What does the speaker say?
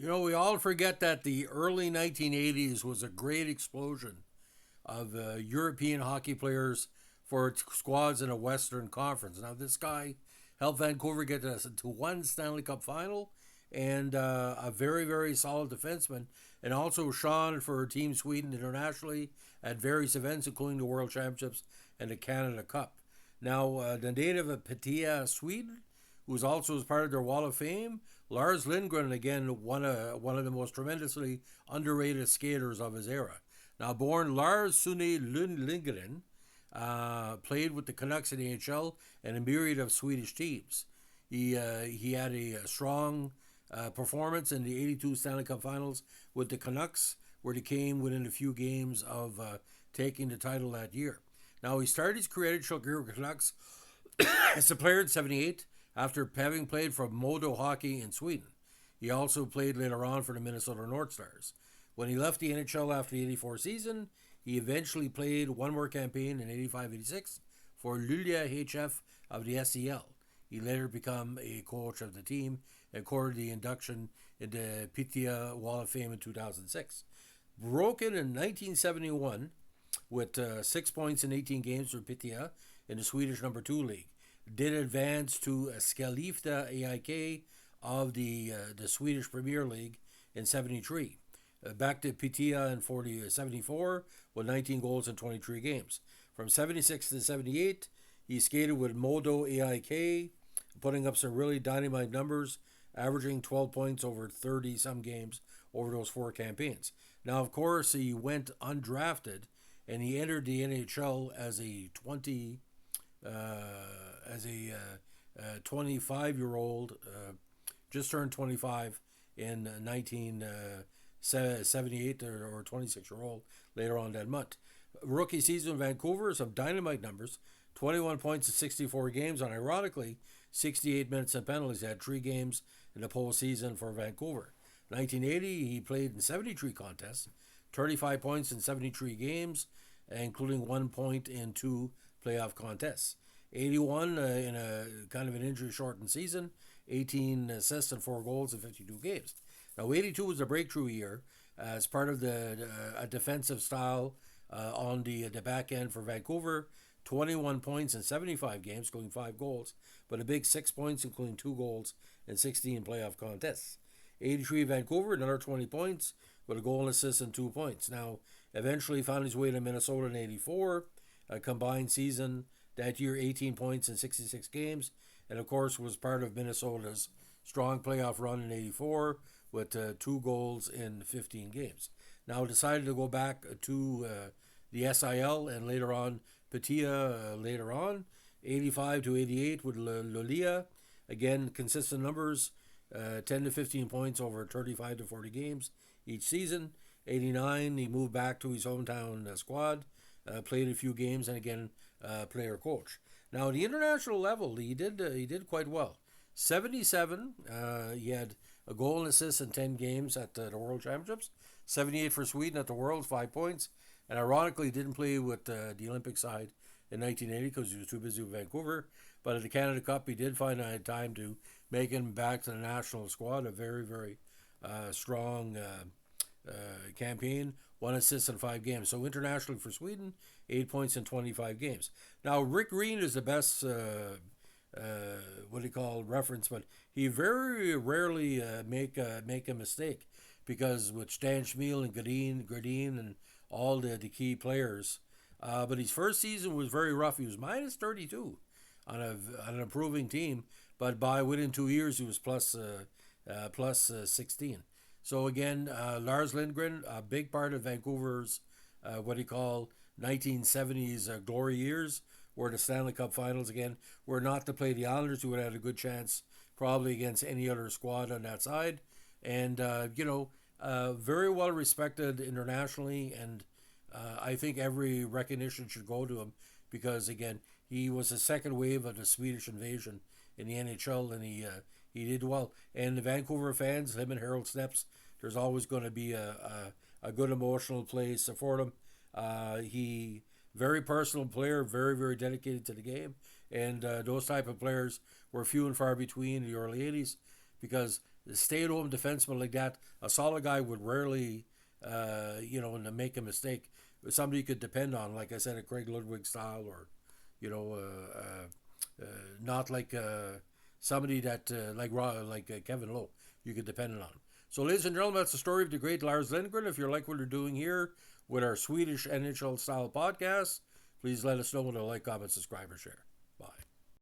We all forget that the early 1980s was a great explosion of European hockey players for its squads in a Western Conference. Now, this guy helped Vancouver get us to one Stanley Cup final and a very, very solid defenseman, and also shone for Team Sweden internationally at various events, including the World Championships and the Canada Cup. Now, the native of Piteå, Sweden, who was also as part of their Wall of Fame, Lars Lingren, again, one of the most tremendously underrated skaters of his era. Now, born Lars Sune Lindgren, played with the Canucks in the NHL and a myriad of Swedish teams. He had a strong performance in the '82 Stanley Cup Finals with the Canucks, where they came within a few games of taking the title that year. Now, he started his career with the Canucks as a player in '78 after having played for Modo Hockey in Sweden. He also played later on for the Minnesota North Stars. When he left the NHL after the '84 season, he eventually played one more campaign in '85-'86 for Luleå HF of the SEL. He later became a coach of the team and courted the induction into Piteå Wall of Fame in 2006. Broken in 1971 with 6 points in 18 games for Piteå in the Swedish number 2 league. Did advance to Skellefteå AIK of the Swedish Premier League in '73. Back to Piteå in 74 with 19 goals in 23 games. From '76 to '78, he skated with Modo AIK, putting up some really dynamite numbers, averaging 12 points over 30-some games over those 4 campaigns. Now, of course, he went undrafted, and he entered the NHL as a 25-year-old, just turned 25 in 1978, or 26-year-old later on that month. Rookie season in Vancouver, some dynamite numbers, 21 points in 64 games, and ironically, 68 minutes and penalties. He had 3 games in the postseason for Vancouver. 1980, he played in 73 contests, 35 points in 73 games, including 1 point in 2 playoff contests. 81 in a kind of an injury-shortened season, 18 assists and 4 goals in 52 games. Now, 82 was a breakthrough year as part of a defensive style on the back end for Vancouver. 21 points in 75 games, including 5 goals, but a big 6 points, including 2 goals in 16 playoff contests. 83 Vancouver, another 20 points with a goal and assist and 2 points. Now, eventually found his way to Minnesota in '84, a combined season that year, 18 points in 66 games, and of course was part of Minnesota's strong playoff run in '84 with 2 goals in 15 games. Now decided to go back to the SIL and later on Piteå later on, 85 to '88 with Luleå. Again, consistent numbers, 10 to 15 points over 35 to 40 games each season. '89, he moved back to his hometown squad, played a few games, and again, player coach. Now, at the international level, he did quite well. '77, he had a goal and assist in 10 games at the World Championships. '78 for Sweden at the Worlds, 5 points. And ironically, didn't play with the Olympic side in 1980 because he was too busy with Vancouver. But at the Canada Cup, he did find time to make him back to the national squad. A very, very strong campaign. 1 assist in 5 games. So internationally for Sweden, 8 points in 25 games. Now, Rick Green is the best, reference, but he very rarely make a mistake, because with Stan Schmiel and Gradin and all the key players. But his first season was very rough. He was minus 32 on an improving team, but within 2 years he was plus 16. So again, Lars Lindgren, a big part of Vancouver's 1970s glory years, were the Stanley Cup Finals again. Were not to play the Islanders, who would have had a good chance probably against any other squad on that side. And very well respected internationally, and I think every recognition should go to him, because again, he was the second wave of the Swedish invasion in the NHL, and he did well. And the Vancouver fans, him and Harold Snepps, there's always going to be a good emotional place for him. He very personal player, very, very dedicated to the game, and those type of players were few and far between in the early '80s, because stay-at-home defenseman like that, a solid guy would rarely, to make a mistake. Somebody you could depend on, like I said, a Craig Ludwig style, or not like somebody that like Kevin Lowe you could depend on. So, ladies and gentlemen, that's the story of the great Lars Lingren. If you like what we're doing here with our Swedish NHL style podcast, please let us know with a like, comment, subscribe, or share.